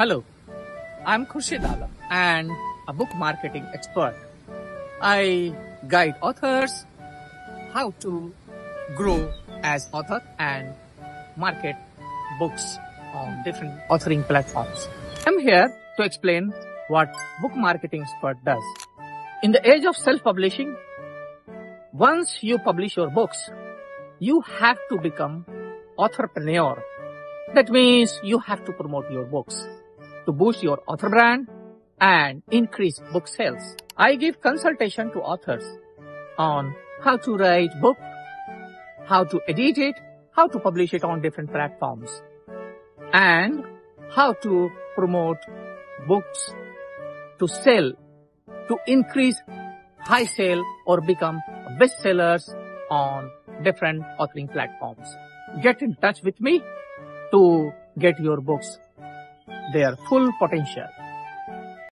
Hello, I'm Khurshid Alam and a book marketing expert. I guide authors how to grow as author and market books on different authoring platforms. I'm here to explain what book marketing expert does. In the age of self-publishing, once you publish your books, you have to become entrepreneur. That means you have to promote your books to boost your author brand and increase book sales. I give consultation to authors on how to write book, how to edit it, how to publish it on different platforms, and how to promote books to sell, to increase high sale or become bestsellers on different authoring platforms. Get in touch with me to get your books their full potential.